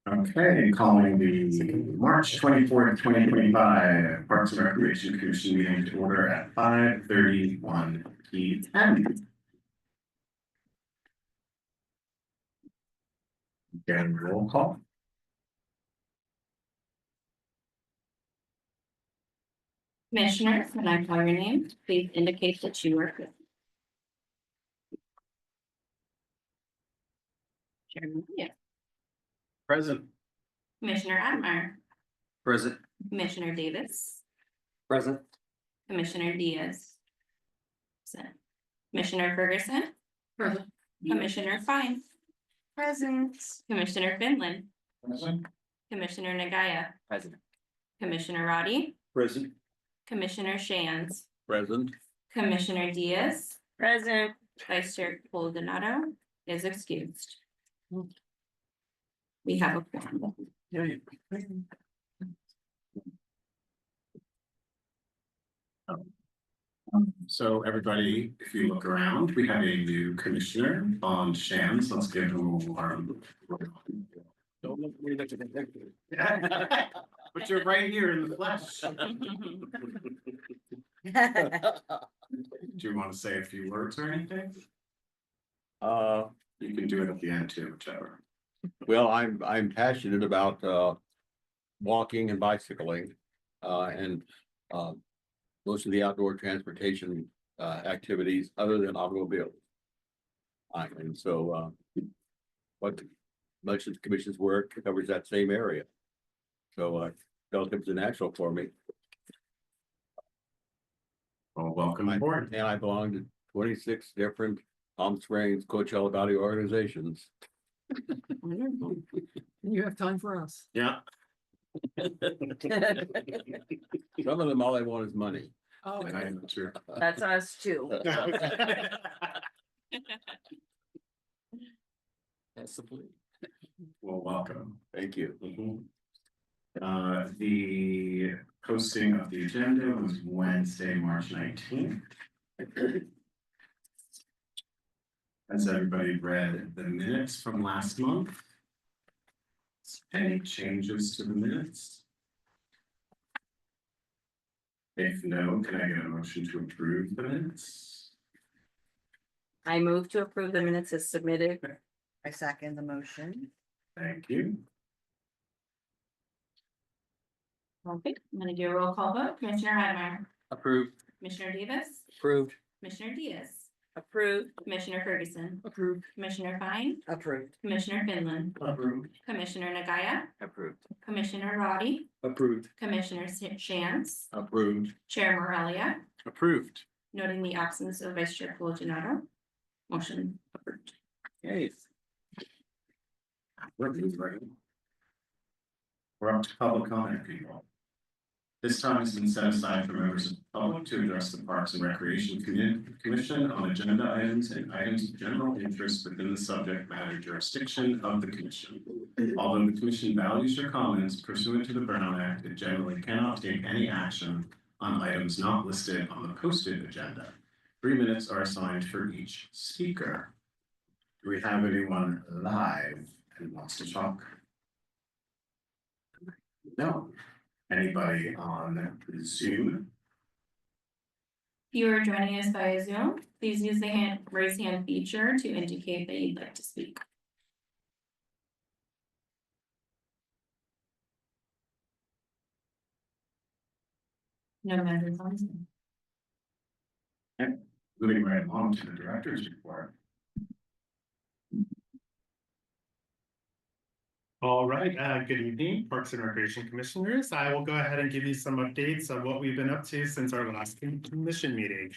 Okay, calling the March 24th, 2025 Parks and Recreation Commission meeting to order at 5:31 p.m. Again, roll call. Commissioners, when I call your name, please indicate that you are present. Chairman Williams. Present. Commissioner Admeyer. Present. Commissioner Davis. Present. Commissioner Diaz. Present. Commissioner Ferguson. Present. Commissioner Fine. Present. Commissioner Finland. Present. Commissioner Nagaya. Present. Commissioner Roddy. Present. Commissioner Shands. Present. Commissioner Diaz. Present. Vice Chair Polidoro is excused. We have a quorum. So everybody, if you look around, we have a new commissioner on Shands. Let's give him a warm. Don't look weird at the but you're right here in the flesh. Do you want to say a few words or anything? You can do it at the end too, whichever. Well, I'm passionate about walking and bicycling and most of the outdoor transportation activities other than automobiles. And so what much of the commission's work covers that same area. So I felt it was a natural for me. Well, welcome aboard. And I belong to 26 different Palm Springs, Coachella Valley organizations. You have time for us. Yeah. Some of them, all they want is money. Oh, I'm sure. That's us too. That's the plea. Well, welcome. Thank you. The posting of the agenda was Wednesday, March 19th. Has everybody read the minutes from last month? Any changes to the minutes? If no, can I get a motion to approve the minutes? I move to approve the minutes as submitted. I second the motion. Thank you. Okay, I'm gonna do a roll call vote. Commissioner Admeyer. Approved. Commissioner Davis. Approved. Commissioner Diaz. Approved. Commissioner Ferguson. Approved. Commissioner Fine. Approved. Commissioner Finland. Approved. Commissioner Nagaya. Approved. Commissioner Roddy. Approved. Commissioner Shands. Approved. Chair Morelia. Approved. Noting the absence of Vice Chair Polidoro. Motion approved. Yes. We're up to public comment, people. This time has been set aside for members of the public to address the Parks and Recreation Commission on agenda items and items of general interest within the subject matter jurisdiction of the commission. Although the commission values your comments pursuant to the Brown Act, it generally cannot take any action on items not listed on the posted agenda. 3 minutes are assigned for each speaker. Do we have anyone live who wants to talk? No. Anybody on Zoom? If you are joining us via Zoom, please use the raise hand feature to indicate that you'd like to speak. No members on Zoom. Moving right along to the director's report. All right, good evening, Parks and Recreation Commissioners. I will go ahead and give you some updates of what we've been up to since our last commission meeting.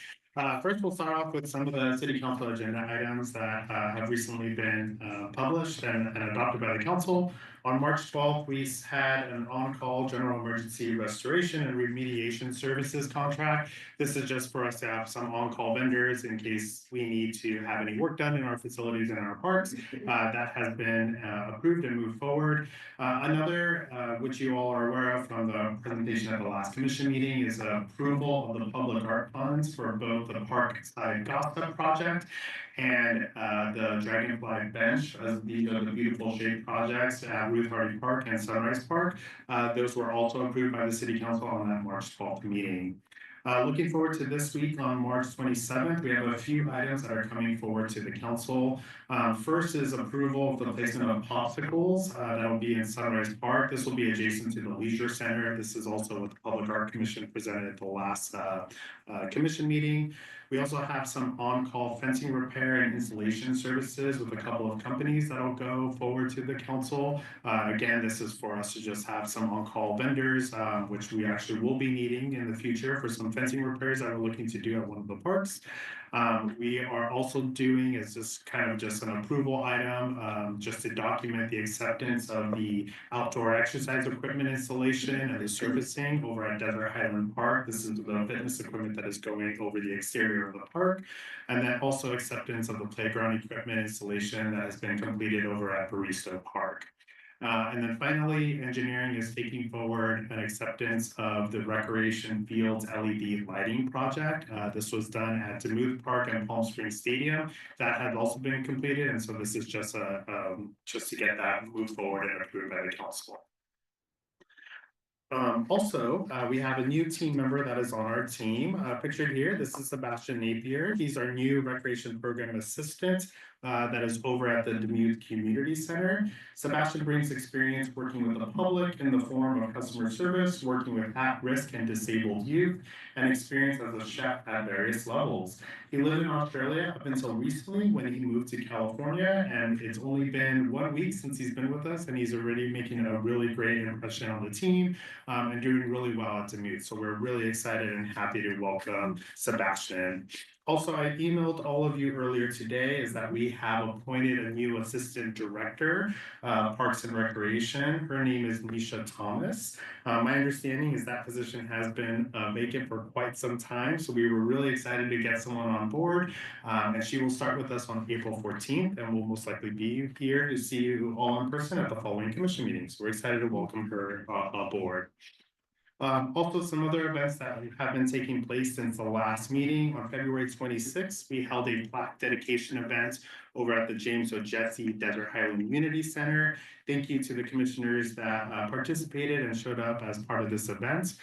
First, we'll start off with some of the city council agenda items that have recently been published and adopted by the council. On March 12th, we had an on-call general emergency restoration and remediation services contract. This is just for us to have some on-call vendors in case we need to have any work done in our facilities and our parks. That has been approved and moved forward. Another, which you all are aware of from the presentation at the last commission meeting, is approval of the public art funds for both the Park Side Gossip project and the Dragonfly Bench, as these are the beautiful shade projects at Ruth Hardy Park and Sunrise Park. Those were also approved by the city council on that March 12th meeting. Looking forward to this week on March 27th, we have a few items that are coming forward to the council. First is approval of the placement of popsicles that will be in Sunrise Park. This will be adjacent to the leisure center. This is also what the Public Art Commission presented at the last commission meeting. We also have some on-call fencing repair and installation services with a couple of companies that'll go forward to the council. Again, this is for us to just have some on-call vendors, which we actually will be needing in the future for some fencing repairs that we're looking to do at one of the parks. We are also doing is just kind of just an approval item, just to document the acceptance of the outdoor exercise equipment installation and the servicing over at Desert Highland Park. This is the fitness equipment that is going over the exterior of the park. And then also acceptance of the playground equipment installation that has been completed over at Barristo Park. And then finally, engineering is taking forward an acceptance of the recreation fields LED lighting project. This was done at Demuth Park and Palm Springs Stadium. That has also been completed, and so this is just just to get that moved forward and approved by the council. Also, we have a new team member that is on our team, pictured here. This is Sebastian Napier. He's our new recreation program assistant that is over at the Demuth Community Center. Sebastian brings experience working with the public in the form of customer service, working with at-risk and disabled youth, and experience as a chef at various levels. He lived in Australia up until recently when he moved to California, and it's only been 1 week since he's been with us, and he's already making a really great impression on the team and doing really well at Demuth. So we're really excited and happy to welcome Sebastian. Also, I emailed all of you earlier today is that we have appointed a new assistant director, Parks and Recreation. Her name is Nisha Thomas. My understanding is that position has been vacant for quite some time. So we were really excited to get someone on board. And she will start with us on April 14th and will most likely be here to see you all in person at the following commission meetings. We're excited to welcome her aboard. Also, some other events that have been taking place since the last meeting. On February 26th, we held a plaque dedication event over at the James O'Jetsey Desert Highland Community Center. Thank you to the commissioners that participated and showed up as part of this event.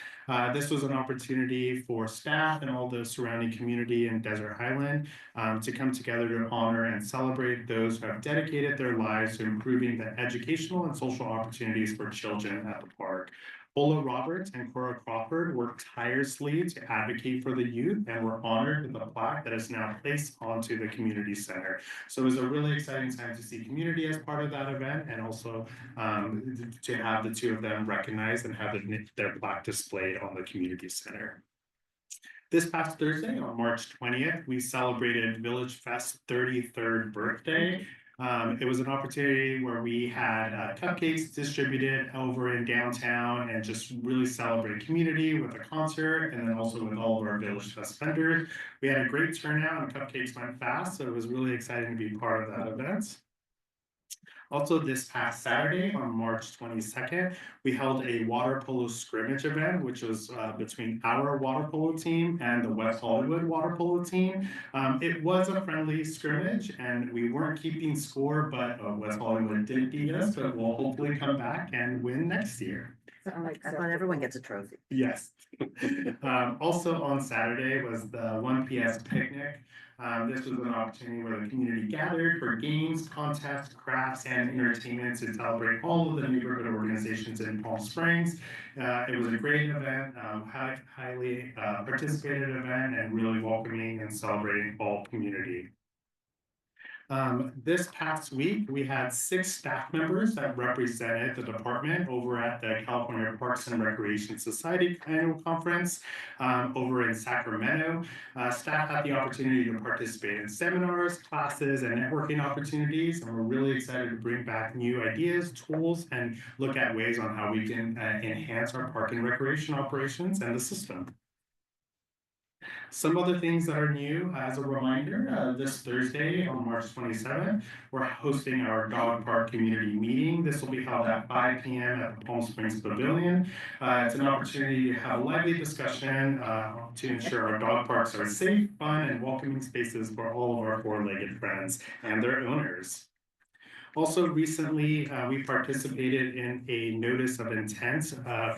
This was an opportunity for staff and all the surrounding community in Desert Highland to come together to honor and celebrate those who have dedicated their lives to improving the educational and social opportunities for children at the park. Ola Roberts and Cora Crawford worked tirelessly to advocate for the youth and were honored with a plaque that is now placed onto the community center. So it was a really exciting time to see community as part of that event and also to have the two of them recognized and have their plaque displayed on the community center. This past Thursday on March 20th, we celebrated Village Fest's 33rd birthday. It was an opportunity where we had cupcakes distributed over in downtown and just really celebrate community with a concert and then also with all of our Village Fest vendors. We had a great turnout and cupcakes went fast, so it was really exciting to be part of that event. Also, this past Saturday on March 22nd, we held a water polo scrimmage event, which was between our water polo team and the West Hollywood water polo team. It was a friendly scrimmage and we weren't keeping score, but West Hollywood did beat us, but we'll hopefully come back and win next year. That's when everyone gets a trophy. Yes. Also on Saturday was the 1 PS picnic. This was an opportunity where the community gathered for games, contests, crafts, and entertainment to celebrate all of the neighborhood organizations in Palm Springs. It was a great event, highly participated event, and really welcoming and celebrating all community. This past week, we had 6 staff members that represented the department over at the California Parks and Recreation Society annual conference over in Sacramento. Staff had the opportunity to participate in seminars, classes, and networking opportunities, and we're really excited to bring back new ideas, tools, and look at ways on how we can enhance our park and recreation operations and the system. Some other things that are new, as a reminder, this Thursday on March 27th, we're hosting our dog park community meeting. This will be held at 5 p.m. at the Palm Springs Pavilion. It's an opportunity to have a lively discussion to ensure our dog parks are safe, fun, and welcoming spaces for all of our four-legged friends and their owners. Also, recently, we participated in a notice of intent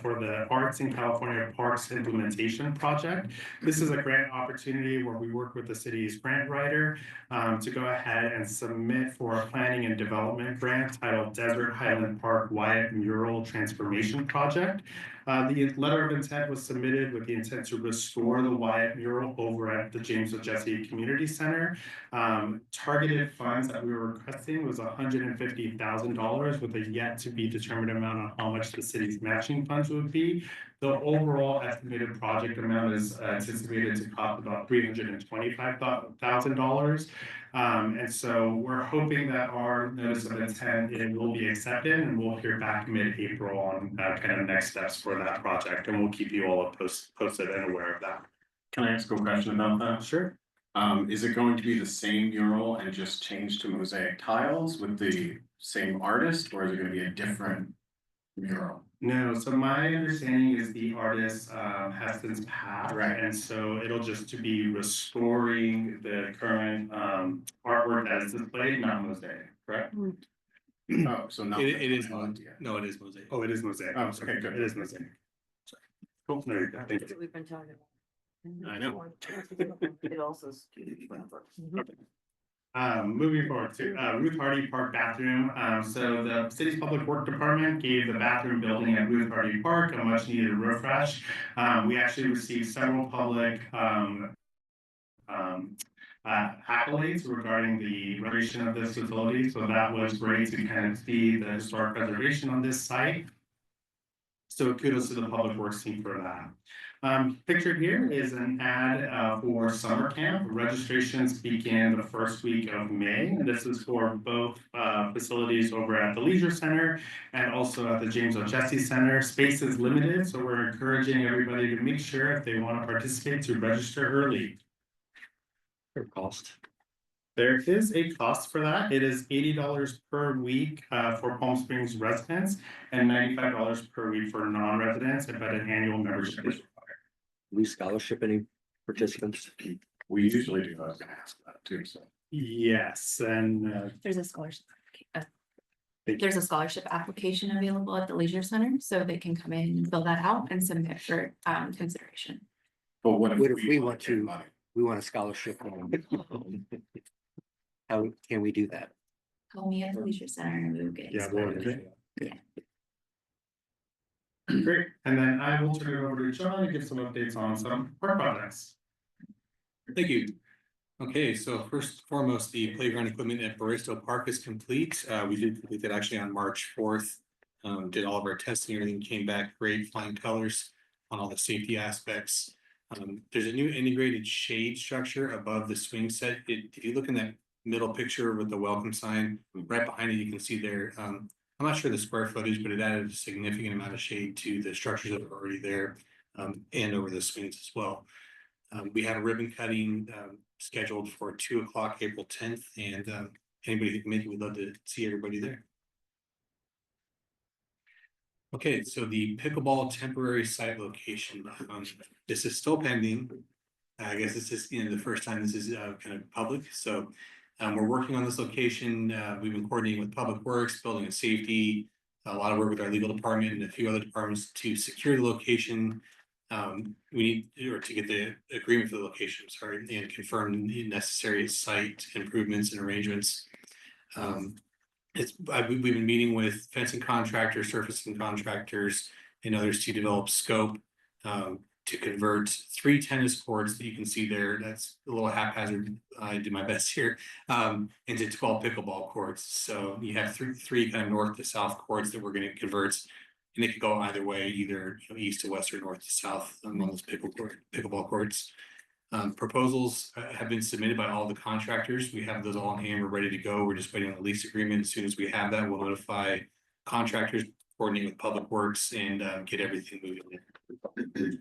for the Arts in California Parks Implementation Project. This is a grant opportunity where we work with the city's grant writer to go ahead and submit for a planning and development grant titled Desert Highland Park Wyatt Mural Transformation Project. The letter of intent was submitted with the intent to restore the Wyatt mural over at the James O. Jesse Community Center. Targeted funds that we were requesting was $150,000 with a yet to be determined amount on how much the city's matching funds would be. The overall estimated project amount is anticipated to cost about $325,000. And so we're hoping that our notice of intent will be accepted, and we'll hear back mid-April on kind of next steps for that project, and we'll keep you all posted and aware of that. Can I ask a question about that? Sure. Is it going to be the same mural and just change to mosaic tiles with the same artist, or is it gonna be a different mural? No, so my understanding is the artist has since passed. Right. And so it'll just to be restoring the current artwork that is displayed, not mosaic, correct? Oh, so not. It is, idea. no, it is mosaic. Oh, it is mosaic. Oh, okay, good. It is mosaic. Cool, there you go. Thank you. We've been talking about. I know. It also. Moving forward to Ruth Hardy Park bathroom. So the city's public work department gave the bathroom building at Ruth Hardy Park a much needed refresh. We actually received several public accolades regarding the renovation of this facility. So that was great to kind of see the historic preservation on this site. So kudos to the public works team for that. Pictured here is an ad for summer camp. Registrations begin the first week of May. And this is for both facilities over at the Leisure Center and also at the James O. Jesse Center. Space is limited, so we're encouraging everybody to make sure if they want to participate to register early. Fair cost. There is a cost for that. It is $80 per week for Palm Springs residents and $95 per week for non-residents, but an annual membership is required. We scholarship any participants? We usually do, I was gonna ask that too, so. Yes, and There's a scholarship. There's a scholarship application available at the Leisure Center, so they can come in and fill that out and submit for consideration. But What if we want get to- money? We want a scholarship. How can we do that? Call me at the Leisure Center and we will get. you yeah, well, started. great. And then I will turn it over to John to give some updates on some park projects. Thank you. Okay, so first and foremost, the playground equipment at Barristo Park is complete. We did complete that actually on March 4th. Did all of our testing, everything came back great, flying colors on all the safety aspects. There's a new integrated shade structure above the swing set. If you look in that middle picture with the welcome sign, right behind it, you can see there. I'm not sure the square footage, but it added a significant amount of shade to the structures that are already there, and over the swings as well. We had a ribbon cutting scheduled for 2 o'clock, April 10th, and anybody who can make it, we'd love to see everybody there. Okay, so the pickleball temporary site location, this is still pending. I guess this is, the first time this is kind of public, so we're working on this location. We've been coordinating with Public Works, Building and Safety, a lot of work with our legal department and a few other departments to secure the location. We need, or to get the agreement for the location, sorry, and confirm the necessary site improvements and arrangements. We've been meeting with fencing contractors, surfacing contractors, and others to develop scope to convert 3 tennis courts that you can see there. That's a little haphazard. I did my best here, into 12 pickleball courts. So you have three kind of north to south courts that we're going to convert, and they could go either way, either east to west or north to south on those pickleball courts. Proposals have been submitted by all the contractors. We have those all in hand. We're ready to go. We're just waiting on the lease agreement. As soon as we have that, we'll notify contractors, coordinate with Public Works, and get everything moving.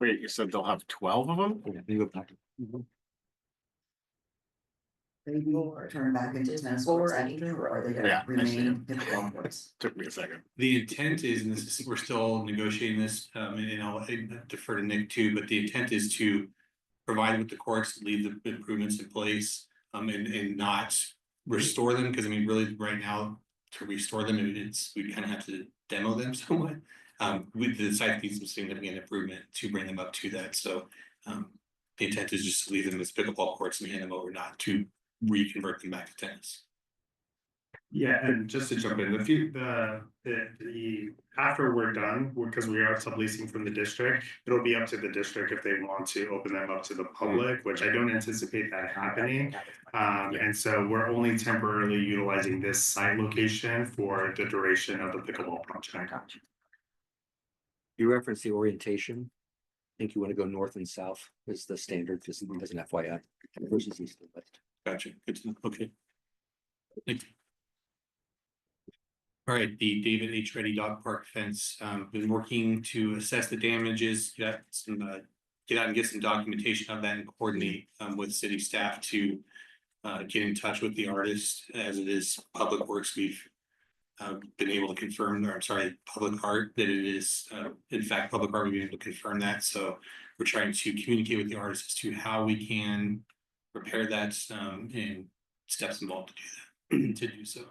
Wait, you said they'll have 12 of them? Yeah, you go back. They will turn back into tennis courts after, or are they Yeah, gonna I see remain pickleball courts? Took me a second. The intent is, and this is, we're still negotiating this, and I'll defer to Nick too, but the intent is to provide with the courts, leave the improvements in place, and not restore them, because I mean, really, right now, to restore them, it's, we kind of have to demo them somewhat. With the site needs some significant improvement to bring them up to that, so, the intent is just to leave them as pickleball courts and hand them over, not to reconvert them back to tennis. Yeah, and just to jump in, after we're done, because we are subleasing from the district, it'll be up to the district if they want to open them up to the public, which I don't anticipate that happening. And so we're only temporarily utilizing this site location for the duration of the pickleball project. You reference the orientation. I think you want to go north and south is the standard, just as an FYI, versus east and west. Gotcha, good to know, okay. Thank you. All right, the David H. Reddy Dog Park fence, been working to assess the damages, got some, get out and get some documentation of that and coordinate, with city staff to get in touch with the artist, as it is Public Works, we've been able to confirm, or I'm sorry, Public Art, that it is, in fact, Public Art, we've been able to confirm that, so we're trying to communicate with the artist as to how we can repair that, and steps involved to do that, to do so.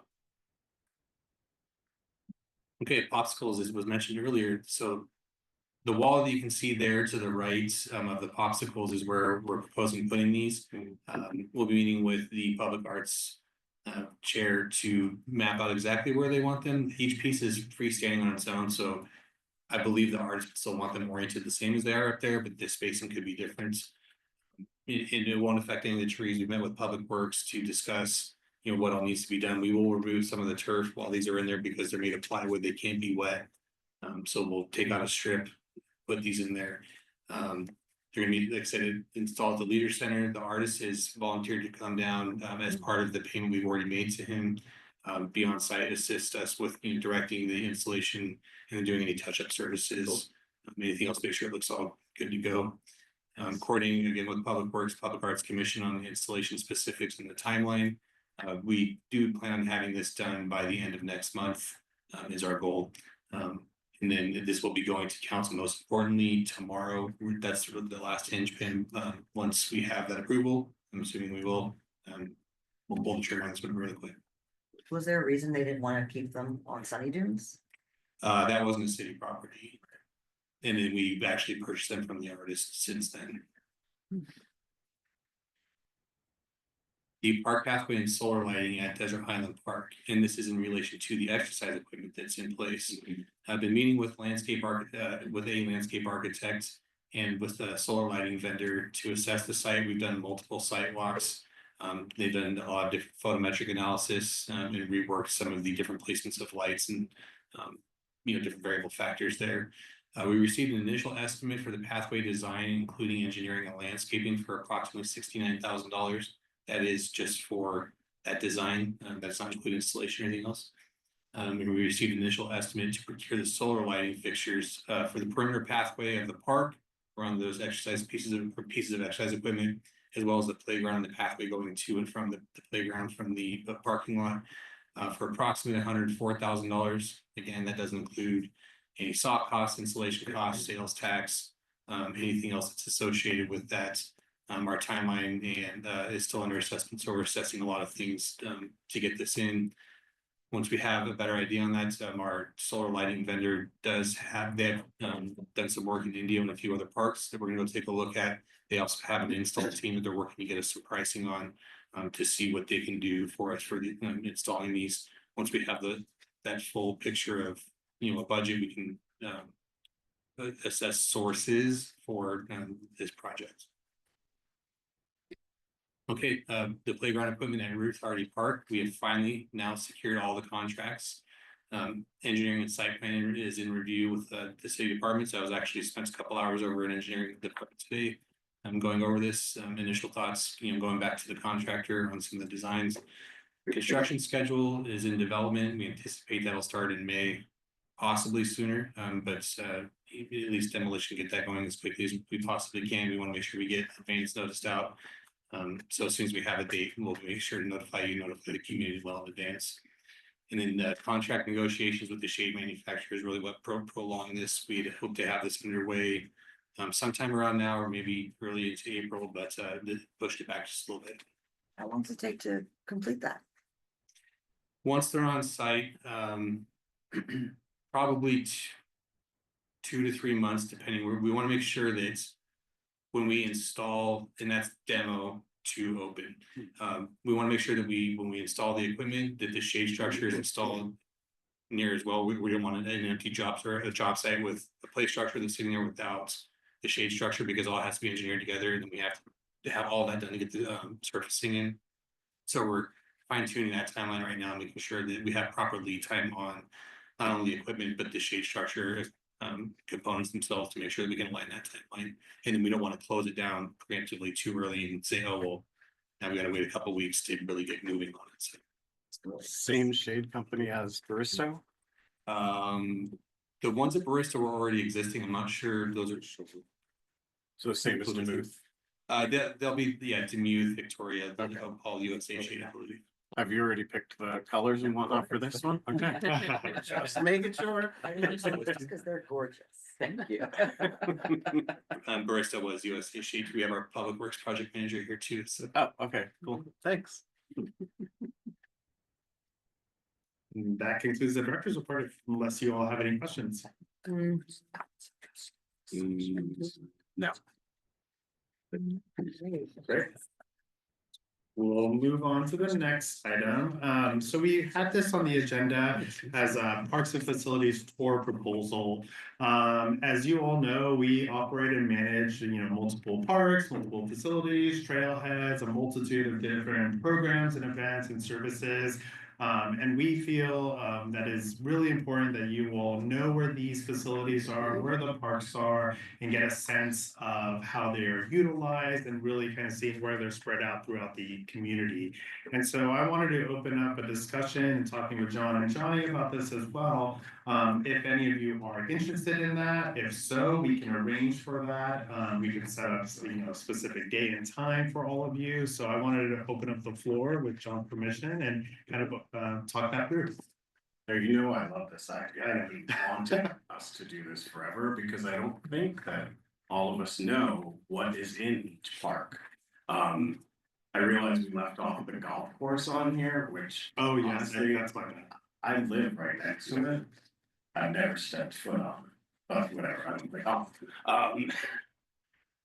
Okay, popsicles, as was mentioned earlier, so the wall that you can see there to the right, of the popsicles is where we're proposing putting these. We'll be meeting with the Public Arts chair to map out exactly where they want them. Each piece is freestanding on its own, so I believe the artists still want them oriented the same as they are up there, but the spacing could be different. It won't affect any of the trees. We met with Public Works to discuss, you know, what all needs to be done. We will remove some of the turf while these are in there because they're made of plywood. They can't be wet. So we'll take out a strip, put these in there. They're gonna be, like I said, installed at the Leader Center. The artist has volunteered to come down as part of the payment we've already made to him. Be on site, assist us with, you know, directing the installation and doing any touch-up services. Anything else, make sure it looks all good to go. Coordinating again with Public Works, Public Arts Commission on the installation specifics and the timeline. We do plan on having this done by the end of next month, is our goal. And then this will be going to council, most importantly, tomorrow. That's sort of the last hinge pin. Once we have that approval, I'm assuming we will, we'll pull the trigger on this one really quick. Was there a reason they didn't want to keep them on Sunny Dunes? That wasn't a city property. And then we've actually purchased them from the artist since then. The park pathway and solar lighting at Desert Highland Park, and this is in relation to the exercise equipment that's in place. I've been meeting with a landscape architect and with the solar lighting vendor to assess the site. We've done multiple site walks. They've done a lot of different photometric analysis, and reworked some of the different placements of lights and you know, different variable factors there. We received an initial estimate for the pathway design, including engineering and landscaping, for approximately $69,000. That is just for that design. That's not including installation or anything else. And we received an initial estimate to procure the solar lighting fixtures for the perimeter pathway of the park, around those exercise pieces of exercise equipment, as well as the playground, the pathway going to and from the playground from the parking lot, for approximately $104,000. Again, that doesn't include any soft costs, installation costs, sales tax, anything else that's associated with that. Our timeline and is still under assessment, so we're assessing a lot of things to get this in. Once we have a better idea on that, our solar lighting vendor does have, they have done some work in India and a few other parks that we're gonna go take a look at. They also have an install team that they're working to get us some pricing on to see what they can do for us for the, installing these. Once we have that full picture of, you know, a budget, we can assess sources for this project. Okay, the playground equipment at Ruth Hardy Park, we have finally now secured all the contracts. Engineering and site planning is in review with the city departments. I was actually spent a couple hours over in engineering department today. I'm going over this, initial thoughts, you know, going back to the contractor on some of the designs. Construction schedule is in development. We anticipate that'll start in May, possibly sooner, but at least demolition, get that going as quickly as we possibly can. We want to make sure we get advance noticed out. So as soon as we have a date, we'll make sure to notify the community well in advance. And then the contract negotiations with the shade manufacturer is really what prolonged this. We'd hope to have this underway sometime around now or maybe early into April, but pushed it back just a little bit. How long does it take to complete that? Once they're on site, probably 2 to 3 months, depending. We want to make sure that when we install, and that's demo to open, we want to make sure that when we install the equipment, that the shade structure is installed near as well. We don't want an empty job or a job site with a play structure that's sitting there without the shade structure, because all has to be engineered together, and then we have to have all that done to get the surfacing in. So we're fine tuning that timeline right now, making sure that we have proper lead time on not only the equipment, but the shade structure components themselves, to make sure that we can align that timeline. And then we don't want to close it down preemptively too early and say, oh, well, now we got to wait a couple weeks to really get moving on it. So, Same shade company as Baristo? the ones at Barista were already existing. I'm not sure those are. So same as Duluth. They'll be, yeah, Demuth, Victoria, all USA shade, I believe. Have you already picked the colors and whatnot for this one? Okay. Just making sure. Because they're gorgeous. Thank you. Barista was USA shade. We have our public works project manager here too, so. Oh, okay, cool. Thanks. That concludes the director's report, unless you all have any questions. No. Great. We'll move on to the next item. So we had this on the agenda as a Parks and Facilities tour proposal. As you all know, we operate and manage, multiple parks, multiple facilities, trailheads, a multitude of different programs and events and services. And we feel that is really important that you all know where these facilities are, where the parks are, and get a sense of how they are utilized and really kind of see where they're spread out throughout the community. And so I wanted to open up a discussion and talking with John and Johnny about this as well. If any of you are interested in that, if so, we can arrange for that. We can set up, a specific date and time for all of you. So I wanted to open up the floor with John's permission and kind of talk that through. I love this idea. I've been wanting us to do this forever because I don't think that all of us know what is in each park. I realize we left off the golf course on here, which. Oh, yeah, honestly, that's my bad. I live right next to it. I've never stepped foot on it, but whatever, I don't play golf.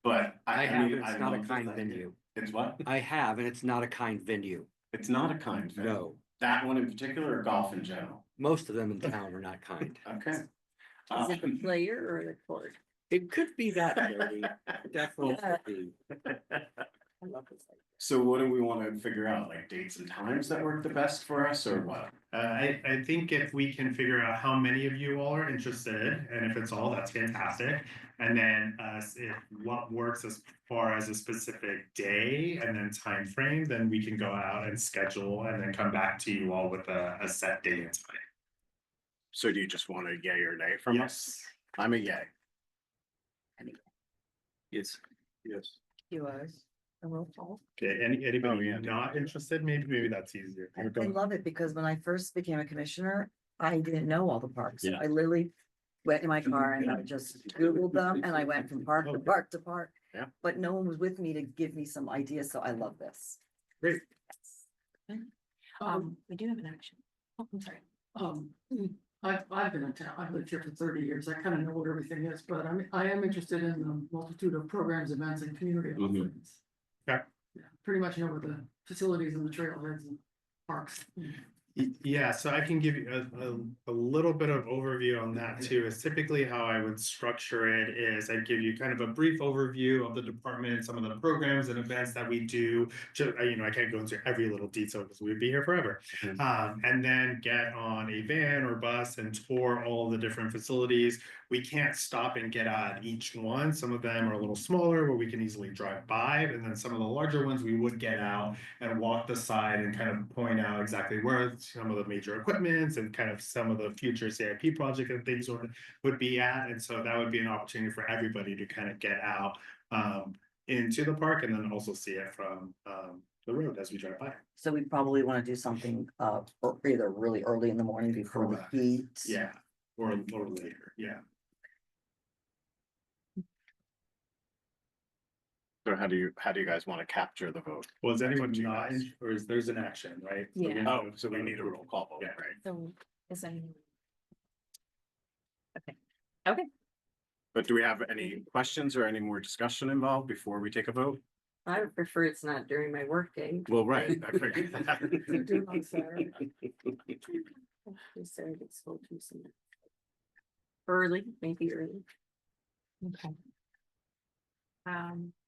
But I have, mean, it's not a love kind this idea. venue. It's what? I have, and it's not a kind venue. It's not a kind venue. No, That one in particular, or golf in general? most of them in town are not kind. Okay. Is it the player or the court? It could be that, Jody. Definitely could be. I love this. So what do we want to figure out, like dates and times that work the best for us, or what? I think if we can figure out how many of you all are interested, and if it's all, that's fantastic. And then if what works as far as a specific day and then time frame, then we can go out and schedule and then come back to you all with a set date and time. So do you just want a yay or nay from us? I'm a yay. Yes. Yes. You are. A roll call. Okay, anybody yeah. not interested? Maybe that's easier. I love it because when I first became a commissioner, I didn't know all the parks. Yeah. I literally went in my car and I just Googled them and I went from park to park to park. Yeah. But no one was with me to give me some ideas, so I love this. Great. We do have an action. Oh, I'm sorry. I've been in town, I've lived here for 30 years, I kind of know what everything is, but I am interested in the multitude of programs, events and community offerings. Okay. Yeah, pretty much know what the facilities and the trailheads and parks. Yeah, so I can give you a little bit of overview on that too. Is typically how I would structure it is I'd give you kind of a brief overview of the department, some of the programs and events that we do. I can't go into every little detail because we'd be here forever. And then get on a van or bus and tour all the different facilities. We can't stop and get at each one. Some of them are a little smaller where we can easily drive by, and then some of the larger ones we would get out and walk the side and kind of point out exactly where some of the major equipments and kind of some of the future CIP project and things would be at. And so that would be an opportunity for everybody to kind of get out into the park and then also see it from the road as we drive by. So we probably want to do something either really early in the morning before Correct. the heat. Yeah, or later, yeah. So how do you guys want to capture the vote? Was anyone Up to you not, guys. or is there's an action, right? So we Yeah. know- Oh, so we need a roll call vote, Yeah. right? So is anyone? Okay, But do we have any questions or any more discussion involved before we take a vote? I would prefer it's not during my workday. Well, right, I figured Do that. it on Saturday. Saturday it's full too soon. Early, maybe early. okay.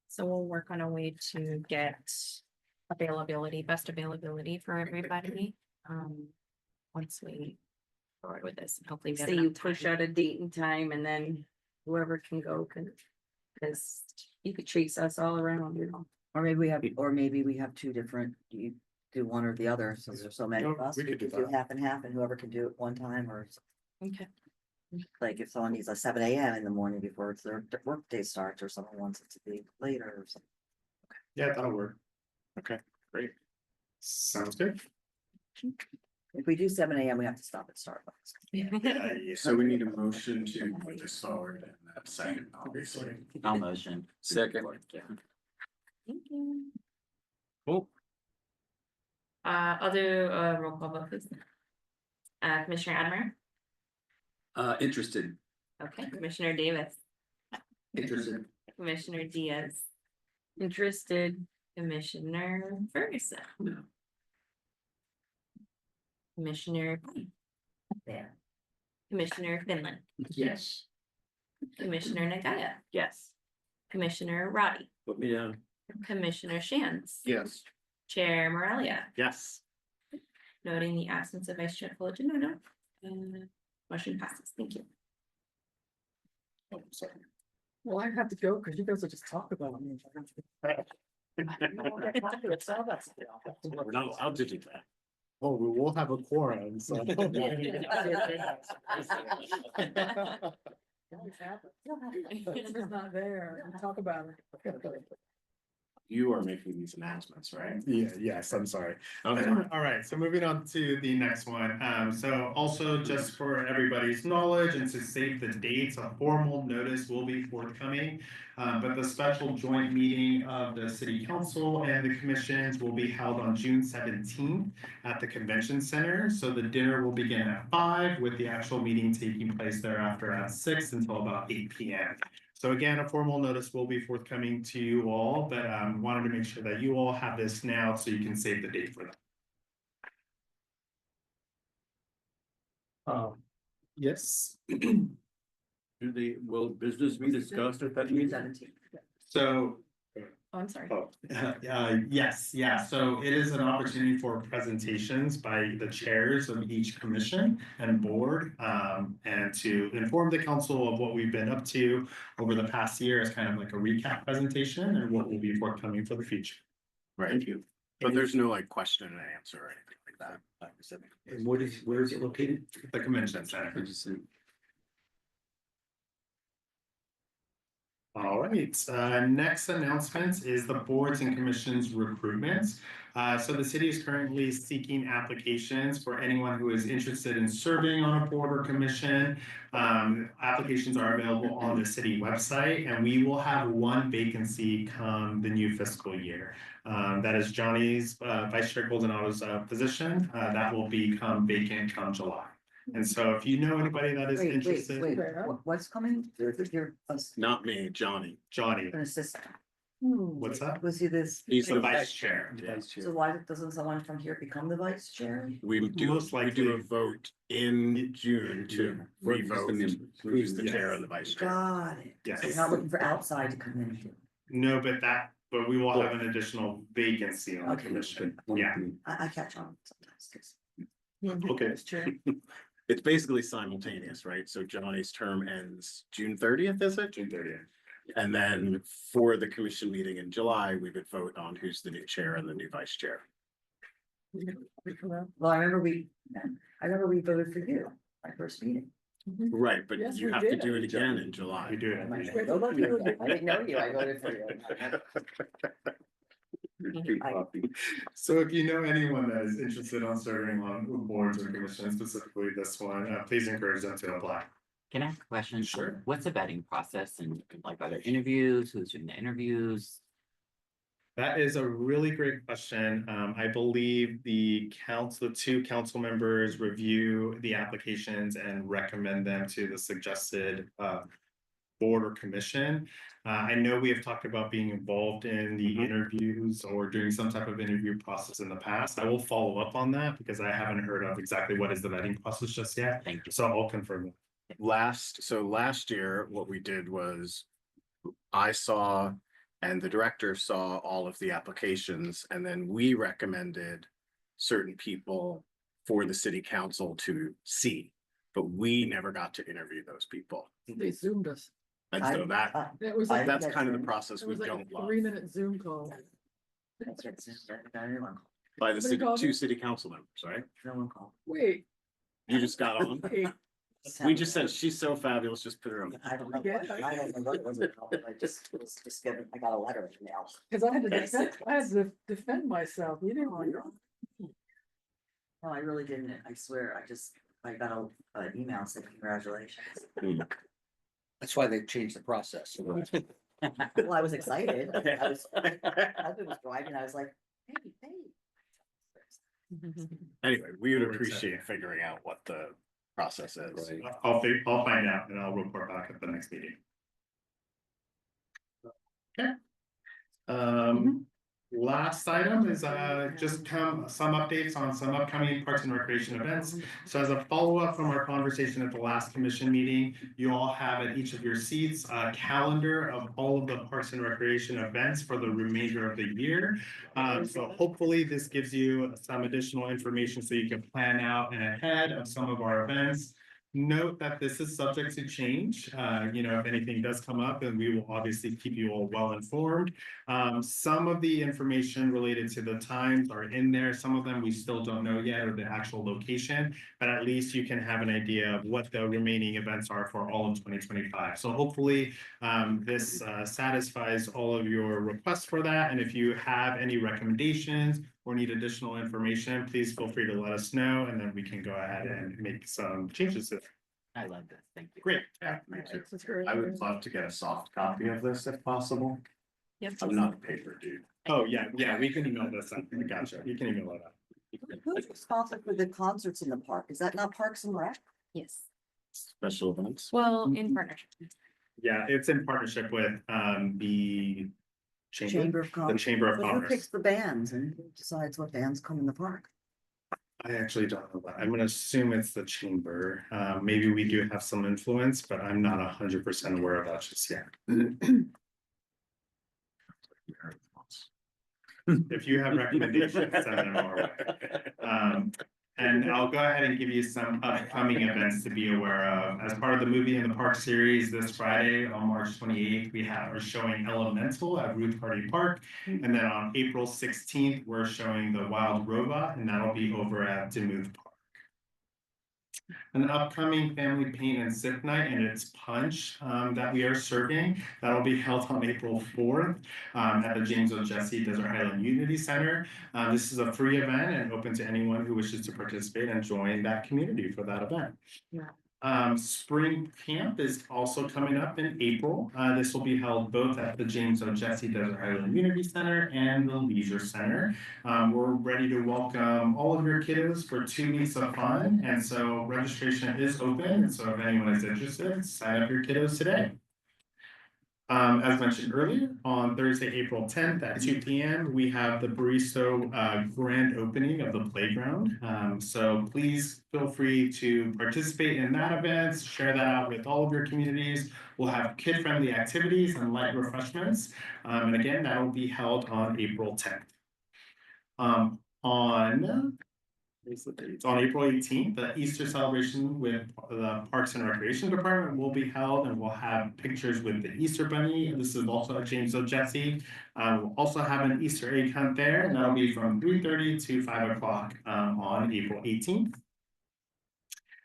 So we'll work on a way to get best availability for everybody. Once we forward with this, and hopefully. we have Say you enough push time. out a date and time and then whoever can go can. Cause you could chase us all around, you know. Or maybe we have two different, you do one or the other, since there's so many of Oh, us. we could do Do that. half and half and whoever can do it one time, or Okay, like if someone needs a 7 AM in the morning before it's their work day starts, or someone wants it to be later or something. Yeah, that'll work. Okay, great. Sounds good. If we do 7 AM, we have to stop at Starbucks. So we need a motion to put this forward and a second, obviously. I'll motion. Second. thank you. Cool. I'll do a roll call vote, please. Commissioner Admer, Interested. okay, Commissioner Davis, Interested. Commissioner Diaz, Interested. Commissioner Ferguson. No. Commissioner Pine. There. Commissioner Finland, Yes. Commissioner Nagaya, Yes. Commissioner Roddy, Put me down. Commissioner Shands. Yes. Chair Morelia, Yes. noting the absence of Vice Chair Fullerton, and motion passes, thank you. Oh, sorry. Well, I have to go because you guys will just talk about me. We're not allowed to do that. Oh, we will have a quorum, so. It's not there. We talk about it. You are making these announcements, right? Yeah, yes, I'm sorry. Okay. All right, so moving on to the next one. So also just for everybody's knowledge and to save the dates, a formal notice will be forthcoming. But the special joint meeting of the city council and the commissions will be held on June 17th at the convention center. So the dinner will begin at 5 with the actual meeting taking place thereafter at 6 until about 8 PM. So again, a formal notice will be forthcoming to you all, but wanted to make sure that you all have this now so you can save the date for that. Yes. Will business be discussed at that meeting? 17. So, Oh, I'm sorry. yes, yeah, so it is an opportunity for presentations by the chairs of each commission and board. And to inform the council of what we've been up to over the past year as kind of like a recap presentation and what will be forthcoming for the future. Right. But there's no like question and answer or anything like that. And where is it located? The convention center. All right, next announcement is the boards and commissions recruitment. So the city is currently seeking applications for anyone who is interested in serving on a board or commission. Applications are available on the city website, and we will have one vacancy come the new fiscal year. That is Johnny's Vice Chair Goldenato's position. That will become vacant come July. And so if you know anybody that is interested, What's coming? You're Not me, Johnny. Johnny, an assistant. what's that? Was he this? He's The vice chair. So why doesn't someone from here become the vice chair? We do, Most we do a likely. vote in June to revote who's the chair and the vice chair. Got it. Yes. He's not looking for outside to come in. No, but we will have an additional vacancy on the Okay. commission. Yeah, I catch on sometimes. 'Cause okay. It's basically simultaneous, right? So Johnny's term ends June 30th, is it? June 30th. And then for the commission meeting in July, we would vote on who's the new chair and the new vice chair. Well, I remember we voted for you, my first meeting. Right, but Yes, you we have to did. do it again in July. We do it. every year. I didn't know you, I voted for you. So if you know anyone that is interested on serving on boards or commissions, specifically this one, please encourage them to apply. Can I ask a question? Sure. What's the vetting process and like, are there interviews? Who's doing the interviews? That is a really great question. I believe the two council members review the applications and recommend them to the suggested board or commission. I know we have talked about being involved in the interviews or doing some type of interview process in the past. I will follow up on that because I haven't heard of exactly what is the vetting process just yet. Thank you. So I'll confirm. Last year, what we did was I saw and the director saw all of the applications, and then we recommended certain people for the city council to see, but we never got to interview those people. They zoomed us. And so that, It was like, that's kind of the process it we was like don't a love. 3-minute Zoom call. That's what it says, I got everyone, By the Somebody called two me? city council members, right? no one called. Wait, You just got on. wait, We just said, she's so fabulous, just put her on. I don't know, Yeah. I don't know what it was, I just, it was just getting, I got a letter in the mail. cause I had to defend myself. You didn't. No, I really didn't, I swear, I got an email saying congratulations. That's why they changed the process. Well, I was excited, I was, husband was driving, I was like, hey. Anyway, we would We're excited. appreciate figuring out what the process is. Right. I'll find out and I'll report back at the next meeting. Okay. Last item is just some updates on some upcoming Parks and Recreation events. So as a follow-up from our conversation at the last commission meeting, you all have at each of your seats a calendar of all of the Parks and Recreation events for the remainder of the year. So hopefully this gives you some additional information so you can plan out and ahead of some of our events. Note that this is subject to change. If anything does come up, then we will obviously keep you all well informed. Some of the information related to the times are in there. Some of them we still don't know yet, or the actual location, but at least you can have an idea of what the remaining events are for all of 2025. So hopefully this satisfies all of your requests for that. And if you have any recommendations or need additional information, please feel free to let us know, and then we can go ahead and make some changes to it. I love this. Thank you. Great. Yeah, me too. That's great. I would love to get a soft copy of this if possible. Yep. I'm not a paper dude. Oh, yeah, we can email this. Gotcha. You can email it out. Who's responsible for the concerts in the park? Is that not Parks and Rec? Yes, Special events. well, in partnership. Yeah, it's in partnership with the Chamber of the Commerce. Chamber of But who Commerce. picks the bands and who decides what bands come in the park? I actually don't know that. I'm gonna assume it's the chamber. Maybe we do have some influence, but I'm not 100% aware of that just yet. If you have recommendations, send them our way. And I'll go ahead and give you some upcoming events to be aware of. As part of the Movie in the Park series, this Friday on March 28th, we're showing Elemental at Ruth Hardy Park. And then on April 16th, we're showing The Wild Robot, and that'll be over at Demuth Park. An upcoming family paint and sip night and its punch that we are serving. That'll be held on April 4th at the James O. Jesse Desert Highland Unity Center. This is a free event and open to anyone who wishes to participate and join that community for that event. Spring camp is also coming up in April. This will be held both at the James O. Jesse Desert Highland Unity Center and the Leisure Center. We're ready to welcome all of your kiddos for 2 weeks of fun, and so registration is open. And so if anyone is interested, sign up your kiddos today. As mentioned earlier, on Thursday, April 10th at 2 p.m., we have the Barristo grand opening of the playground. So please feel free to participate in that event, share that out with all of your communities. We'll have kid-friendly activities and light refreshments. And again, that will be held on April 10th. On It's on April 18th, the Easter celebration with the Parks and Recreation Department will be held, and we'll have pictures with the Easter Bunny. And this is also at James O. Jesse. We'll also have an Easter egg hunt there, and that'll be from 3:30 to 5 o'clock on April 18th.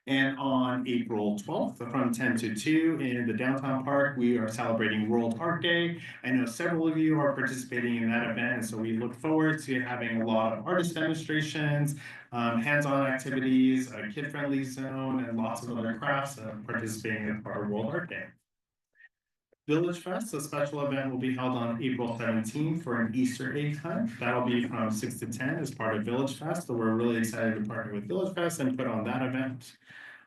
And on April 12th, from 10 to 2 in the downtown park, we are celebrating World Art Day. I know several of you are participating in that event, and so we look forward to having a lot of artist demonstrations, hands-on activities, a kid-friendly zone, and lots of other crafts participating in our World Art Day. Village Fest, a special event, will be held on April 17th for an Easter egg hunt. That'll be from 6 to 10 as part of Village Fest. So we're really excited to partner with Village Fest and put on that event.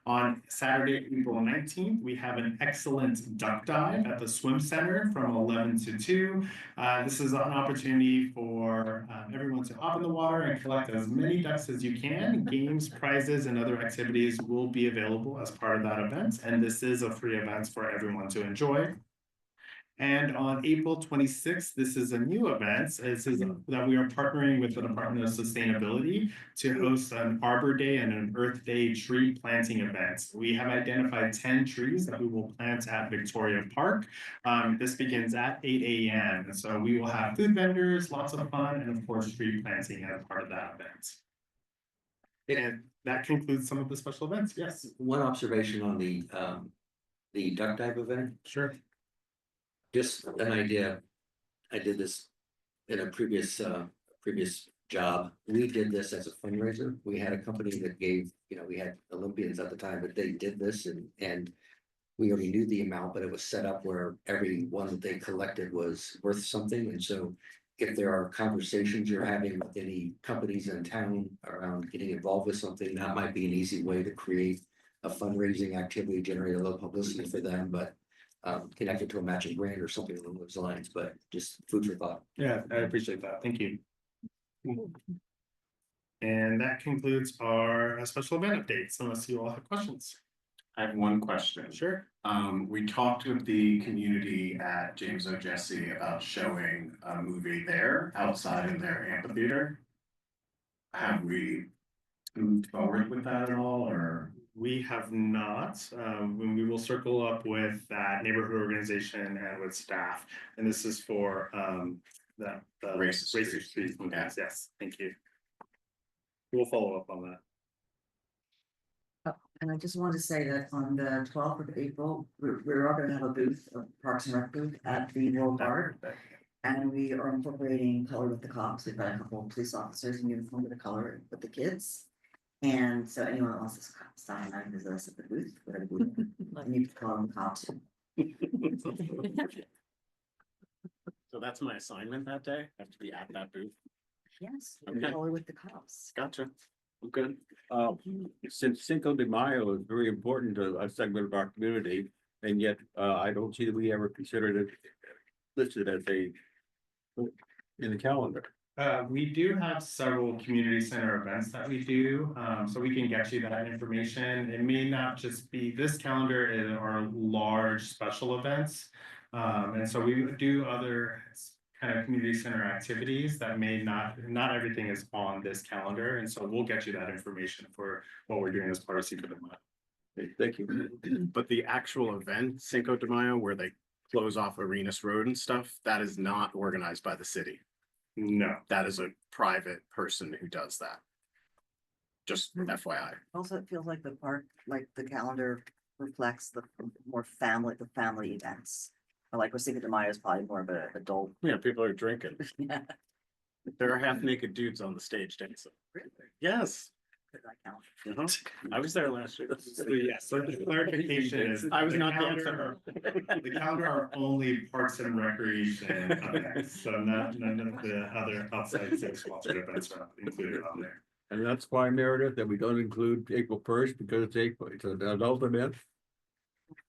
On Saturday, April 19th, we have an excellent duck dive at the swim center from 11 to 2. This is an opportunity for everyone to hop in the water and collect as many ducks as you can. Games, prizes, and other activities will be available as part of that event. And this is a free event for everyone to enjoy. And on April 26th, this is a new event. This is that we are partnering with the Department of Sustainability to host an Arbor Day and an Earth Day tree planting event. We have identified 10 trees that we will plant at Victoria Park. This begins at 8 a.m. And so we will have food vendors, lots of fun, and of course, tree planting as part of that event. And that concludes some of the special events. Yes. One observation on the duck dive event. Sure. Just an idea. I did this in a previous job. We did this as a fundraiser. We had a company that gave, we had Olympians at the time, but they did this and we already knew the amount, but it was set up where every one that they collected was worth something. And so if there are conversations you're having with any companies in town around getting involved with something, that might be an easy way to create a fundraising activity, generate a little publicity for them, but connected to a matching grant or something along those lines, but just food for thought. Yeah, I appreciate that. Thank you. And that concludes our special event updates, unless you all have questions. I have one question. Sure. We talked with the community at James O. Jesse about showing a movie there outside in their amphitheater. Have we moved forward with that at all, or? We have not. When we will circle up with that neighborhood organization and with staff, and this is for the Racist Street. Okay. Yes, thank you. We'll follow up on that. And I just wanted to say that on the 12th of April, we're all gonna have a booth, a Parks and Rec booth at the World Art. And we are incorporating color with the cops. We've got a couple of police officers in uniform with the color with the kids. And so anyone that wants to sign and visit us at the booth, we're gonna be, you can call them cops. So that's my assignment that day, I have to be at that booth. Yes, Okay. color with the cops. Gotcha. Good. Since Cinco de Mayo is very important to a segment of our community, and yet I don't see that we ever considered it listed as in the calendar. We do have several community center events that we do, so we can get you that information. It may not just be this calendar, it are large special events. And so we do other kind of community center activities that may not everything is on this calendar. And so we'll get you that information for what we're doing as part of Cinco de Mayo. Thank you. But the actual event, Cinco de Mayo, where they close off Arenas Road and stuff, that is not organized by the city. No. That is a private person who does that. Just FYI. Also, it feels like the park, like the calendar reflects the family events. Like with Cinco de Mayo is probably more of an adult. Yeah, people are drinking. Yeah. There are half naked dudes on the stage dancing. Yes. I was there last year. So yes, so the clarification is. I was the not calendar- The calendar are only Parks and Recreation events, so none of the other outside sponsored events are included on there. And that's why, Meredith, that we don't include April 1st because it's April, it's an adult event.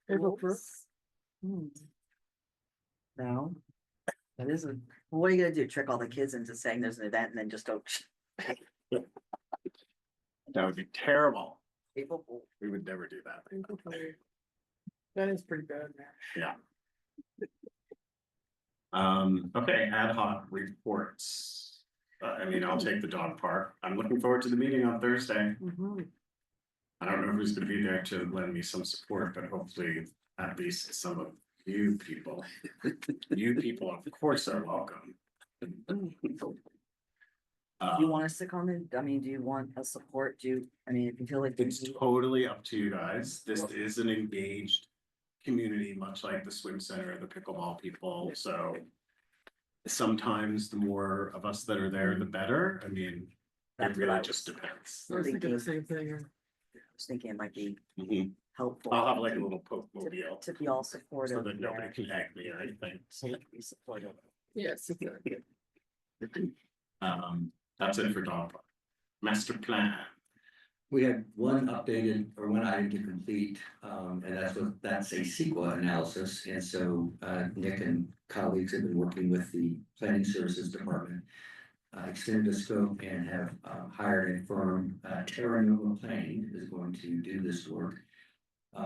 April 1st? No. That isn't. Well, what are you gonna do? Trick all the kids into saying there's an event and then just don't. That would be terrible. April Fool. We would never do that. That is pretty bad, man. Yeah. Okay, ad hoc reports. I mean, I'll take the dog park. I'm looking forward to the meeting on Thursday. Mhm. I don't know who's gonna be there to lend me some support, but hopefully at least some of you people. You people, of course, are welcome. Do you want us to come in? I mean, do you want a support? I mean, if you feel like. It's totally up to you guys. This is an engaged community, much like the swim center, the pickleball people, so. Sometimes the more of us that are there, the better. I mean, it That's what I really was- just depends. I was thinking the same thing. I was thinking it might be Mhm. helpful. I'll have like a little poke mobile To be all supportive. so that nobody there. can hack me or anything. Be supportive. Yes, exactly. That's it for dog park. Master plan. We had one updated or one item to complete, and that's a CEQA analysis. And so, Nick and colleagues have been working with the planning services department. Extended the scope and have, hired a firm, Terra Nova Planning is going to do this work.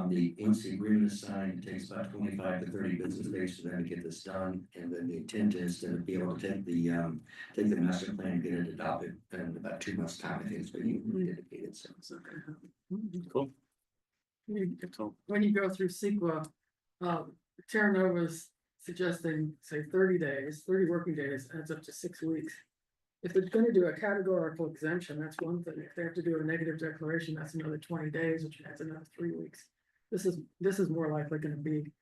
The agency agreement is signed, it takes about 25 to 30 business days for them to get this done. And then the intent is to be able to take the master plan and get it adopted in about 2 months' time. I think it's been dedicated, so. Cool. When you go through CEQA, Terra Nova's suggesting, say, 30 working days, adds up to 6 weeks. If they're gonna do a categorical exemption, that's one thing. If they have to do a negative declaration, that's another 20 days, which adds another 3 weeks. This is more likely gonna be,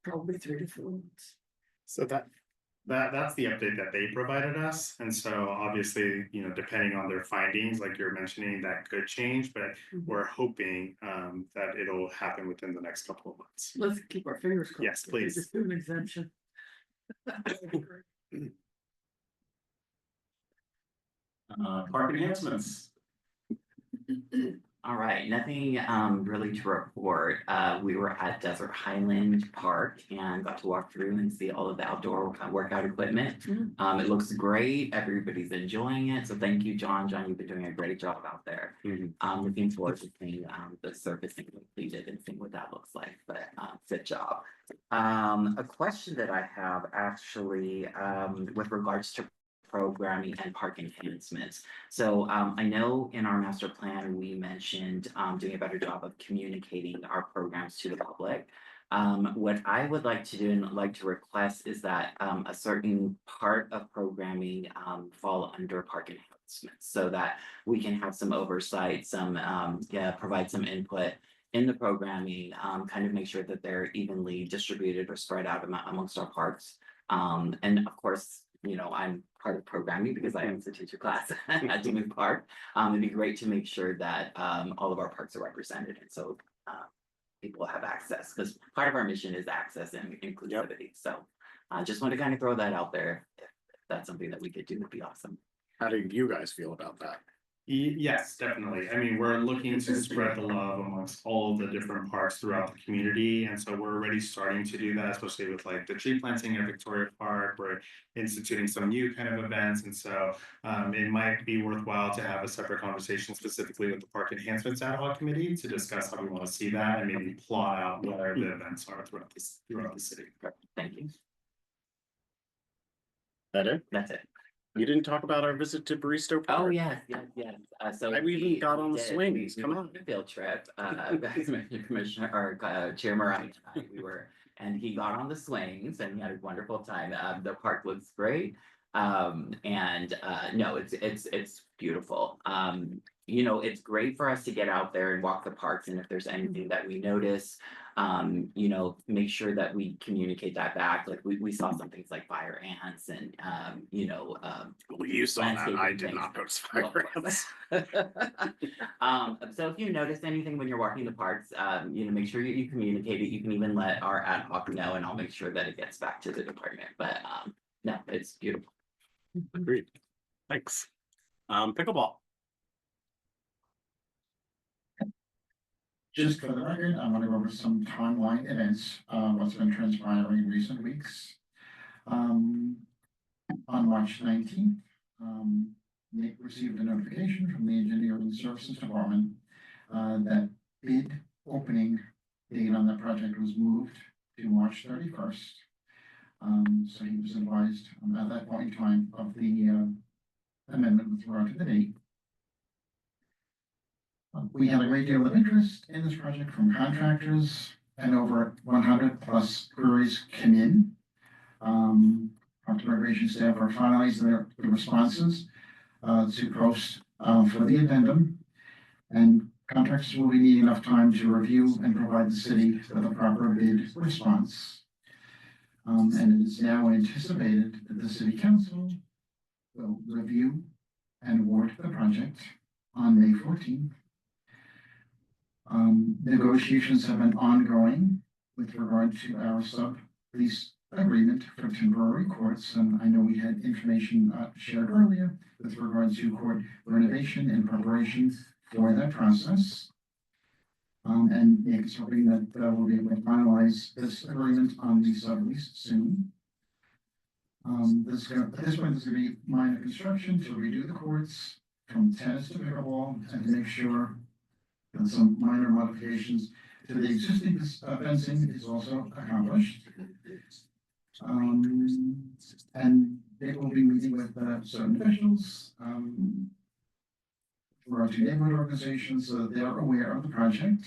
probably 3 to 4 months. So that's the update that they provided us, and so obviously, you know, depending on their findings, like you're mentioning, that could change, but we're hoping that it'll happen within the next couple of months. Let's keep our fingers crossed. Yes, If they please. Just do an exemption. Park enhancements. All right, nothing really to report. We were at Desert Highland Park and got to walk through and see all of the outdoor workout equipment. It looks great. Everybody's enjoying it. So thank you, John. John, you've been doing a great job out there. Looking forward to seeing the surfacing completed and seeing what that looks like. But good job. A question that I have actually with regards to programming and park enhancements. So I know in our master plan, we mentioned doing a better job of communicating our programs to the public. What I would like to do and like to request is that a certain part of programming fall under park enhancements so that we can have some oversight, provide some input in the programming, kind of make sure that they're evenly distributed or spread out amongst our parks. And of course, you know, I'm part of programming because I am the teacher class at Deming Park. It'd be great to make sure that all of our parks are represented and so people have access because part of our mission is access and inclusivity. So I just want to kind of throw that out there. If that's something that we could do, would be awesome. How do you guys feel about that? Yes, definitely. I mean, we're looking to spread the love amongst all of the different parks throughout the community. And so we're already starting to do that, especially with like the tree planting at Victoria Park. We're instituting some new kind of events. And so it might be worthwhile to have a separate conversation specifically with the Park Enhancements Ad hoc Committee to discuss how we want to see that and maybe plot out where the events are throughout the city. Thank you. That it? That's it. You didn't talk about our visit to Barristo Park? Oh, yes. So I even got on the swings. Come on. a field trip, Commissioner or Chair Murray and I, and he got on the swings and he had a wonderful time. The park looks great. No, it's beautiful. You know, it's great for us to get out there and walk the parks. And if there's anything that we notice, you know, make sure that we communicate that back. Like we saw some things like fire ants and, you know, Well, you saw that. I landscaping did things. not notice fire ants. So if you notice anything when you're walking the parks, you know, make sure you communicate it. You can even let our ad hoc know and I'll make sure that it gets back to the department. But no, it's beautiful. Agreed. Thanks. Pickleball. Just for the record, I want to go over some timeline events, what's been transpiring in recent weeks. On March 19th, Nick received a notification from the Engineering Services Department that bid opening date on the project was moved to March 31st. So he was advised at that point in time of the amendment with regard to the date. We had a great deal of interest in this project from contractors, and over 100 plus queries came in. Parks and Recreation staff are finalizing their responses to post for the addendum. And contractors will be needing enough time to review and provide the city with a proper bid response. And it is now anticipated that the city council will review and award the project on May 14th. Negotiations have been ongoing with regard to our sublease agreement for temporary courts, and I know we had information shared earlier with regard to court renovation and preparation for that process. And Nick is hoping that we'll be able to finalize this agreement on the sublease soon. At this point, there's going to be minor construction to redo the courts from tennis to pickleball, and to make sure that some minor modifications to the existing fencing is also accomplished. And they will be meeting with certain officials, for our two neighborhood organizations, so that they are aware of the project.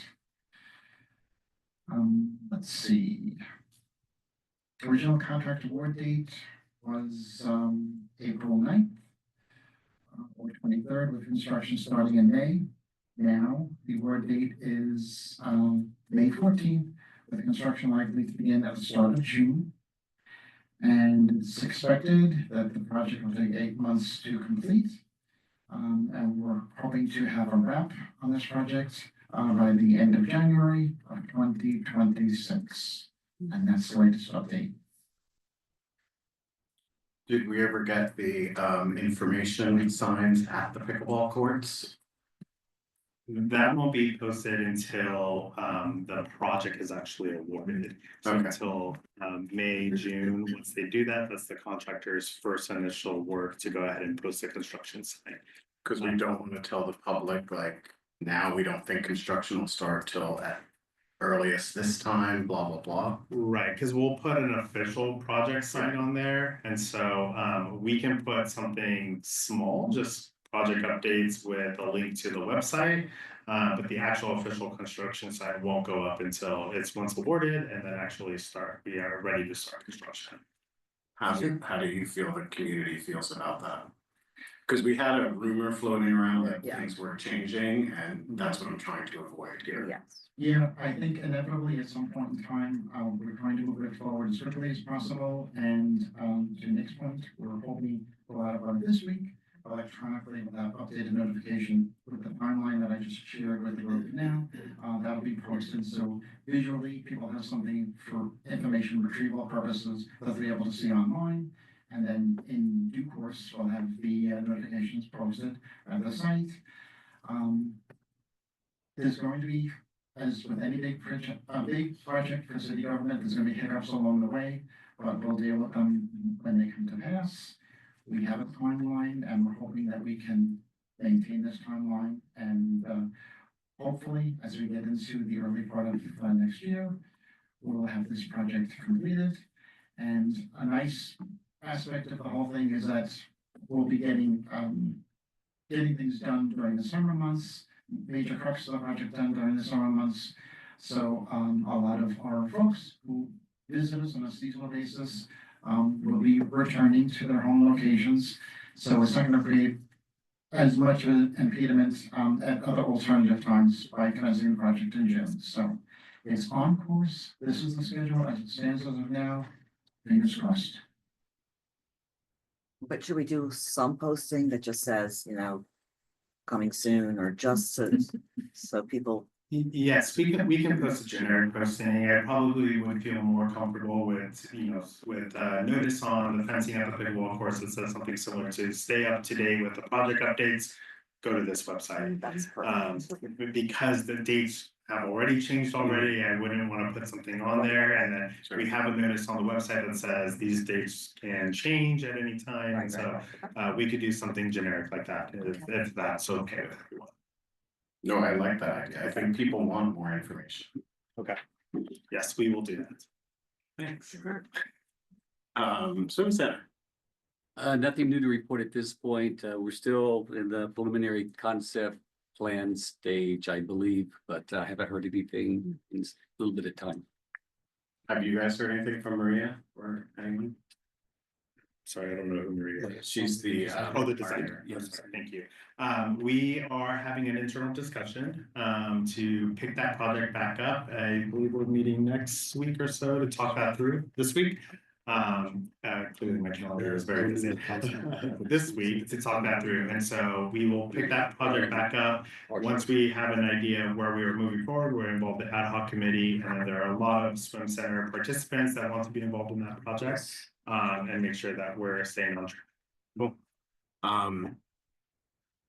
Let's see. Original contract award date was April 9th or 23rd, with construction starting in May. Now, the award date is May 14th, with construction likely to begin at the start of June. And it's expected that the project will take 8 months to complete. And we're hoping to have a wrap on this project by the end of January of 2026. And that's the latest update. Did we ever get the information signs at the pickleball courts? That won't be posted until the project is actually awarded. So Okay. until May, June, once they do that, that's the contractor's first initial work to go ahead and post the construction site. Because we don't want to tell the public, like, now we don't think construction will start till at earliest this time, blah, blah, blah. Right, because we'll put an official project sign on there, and so we can put something small, just project updates with a link to the website. But the actual official construction site won't go up until it's once awarded and then actually we are ready to start construction. How do you feel the community feels about that? Because we had a rumor floating around that Yeah. things were changing, and that's what I'm trying to avoid here. Yes. Yeah, I think inevitably at some point in time, we're trying to move it forward as quickly as possible. And to Nick's point, we're hoping to go out about this week electronically with that updated notification with the timeline that I just shared with the group now. That'll be posted, so visually people have something for information retrieval purposes that they'll be able to see online. And then in due course, we'll have the notifications posted at the site. There's going to be, as with any big project for city government, there's gonna be hiccups along the way, but we'll deal with them when they come to pass. We have a timeline, and we're hoping that we can maintain this timeline, and hopefully, as we get into the early part of next year, we'll have this project completed. And a nice aspect of the whole thing is that we'll be getting things done during the summer months, major crux of the project done during the summer months. So a lot of our folks who visit us on a seasonal basis will be returning to their home locations. So it's not going to create as much of an impediment at other alternative times by commencing the project in June. So it's on course. This is the schedule as it stands as of now. Fingers crossed. But should we do some posting that just says, coming soon, or just so people? Yes, we can post a generic posting. I probably would feel more comfortable with, with notice on the fencing at the pickleball course that says something similar to stay up to date with the project updates. Go to this website. That's perfect. Because the dates have already changed already, I wouldn't want to put something on there, and then we have a notice on the website that says these dates can change at any time. Right, So right. we could do something generic like that if that's okay with everyone. No, I like that idea. I think people want more information. Okay. Yes, we will do that. Thanks. Swim Center. Nothing new to report at this point. We're still in the preliminary concept plan stage, I believe, but I haven't heard anything in a little bit of time. Have you guys heard anything from Maria or anyone? Sorry, I don't know who Maria is. She's the. Oh, the designer. Yes, thank you. We are having an internal discussion, to pick that project back up. I believe we're meeting next week or so to talk that through this week. Clearly my calendar is very busy this week to talk that through. And so we will pick that project back up. Once we have an idea of where we are moving forward, we're involved in the ad hoc committee, and there are a lot of swim center participants that want to be involved in that project. And make sure that we're staying on track. Cool.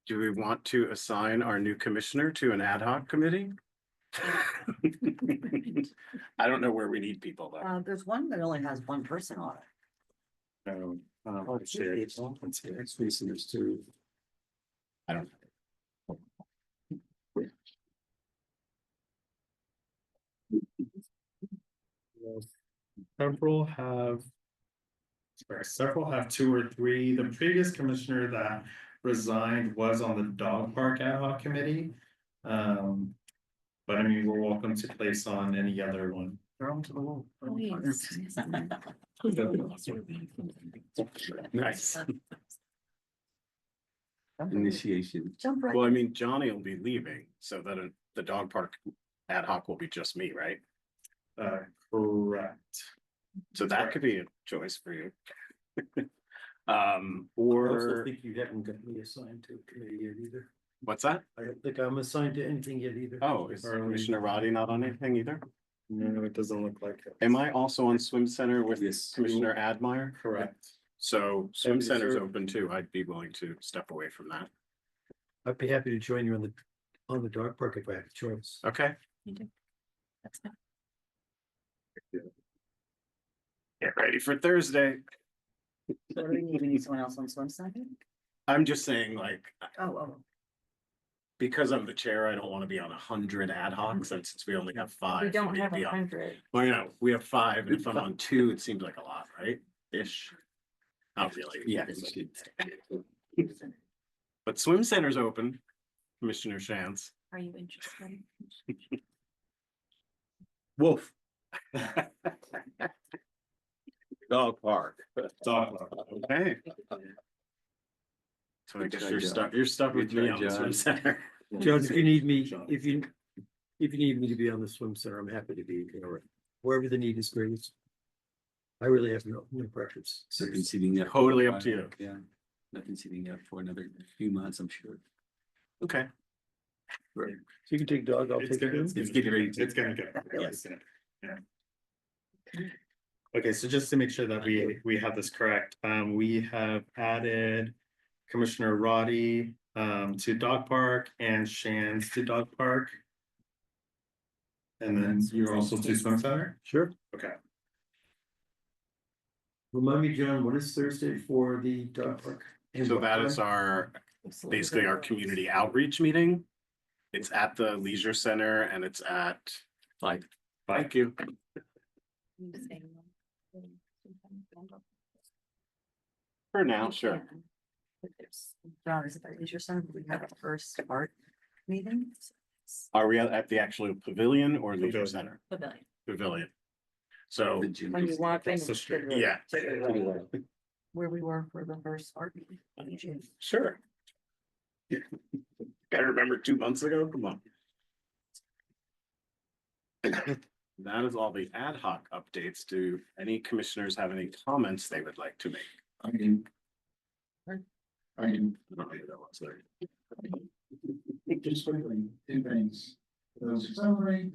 Do we want to assign our new commissioner to an ad hoc committee? I don't know where we need people though. There's one that only has one person on it. Let's see. There's two. I don't. Several have two or three. The previous commissioner that resigned was on the dog park ad hoc committee. But I mean, we're welcome to place on any other one. They're on to the wall. Nice. Initiation. Jump right. Well, I mean, Johnny will be leaving, so that the dog park ad hoc will be just me, right? Correct. So that could be a choice for you. I also Or think you haven't got me assigned to a committee yet either. what's that? I don't think I'm assigned to anything yet either. Oh, is Commissioner Roddy not on anything either? No, it doesn't look like it. Am I also on swim center with Yes. Commissioner Admire? Correct. So swim Happy to center's serve. open too. I'd be willing to step away from that. I'd be happy to join you on the dog park if I have a choice. Okay. That's fine. Get ready for Thursday. So do we need someone else on swim center? I'm just saying, like, Oh, because I'm the chair, I don't want to be on 100 ad hocs, since we only have 5. We for don't me to have be on. 100. Well, you know, we have 5, and if I'm on 2, it seems like a lot, right? Ish. Not really. Yeah. But swim center's open, Commissioner Shantz. Are you interested? Wolf. Dog park. Dog park. Okay. So I guess you're stuck with me on the swim center. John, if you need me, if you need me to be on the swim center, I'm happy to be, wherever the need is greatest. I really have no preference. So conceding that. Totally up to you. Yeah, not conceding that for another few months, I'm sure. Okay. So you can take dog, I'll It's take gonna, you. it's gonna go. Yes. Yeah. Okay, so just to make sure that we have this correct, we have added Commissioner Roddy to dog park and Shands to dog park. And then you're also to swim center? Sure. Okay. Remind me, John, what is Thursday for the dog park? And So what that time? is our, basically our community outreach meeting. It's at the leisure center and it's at 5. Thank you. For now, sure. John, is it at leisure center? We have our first art meeting. Are we at the actual pavilion or leisure center? Pavilion. Pavilion. So, When you want things. So straight. yeah, Where we were for the first art meeting. sure. Gotta remember 2 months ago, come on. That is all the ad hoc updates. Do any commissioners have any comments they would like to make? I do. I do. Just quickly, 2 things. For those who celebrate,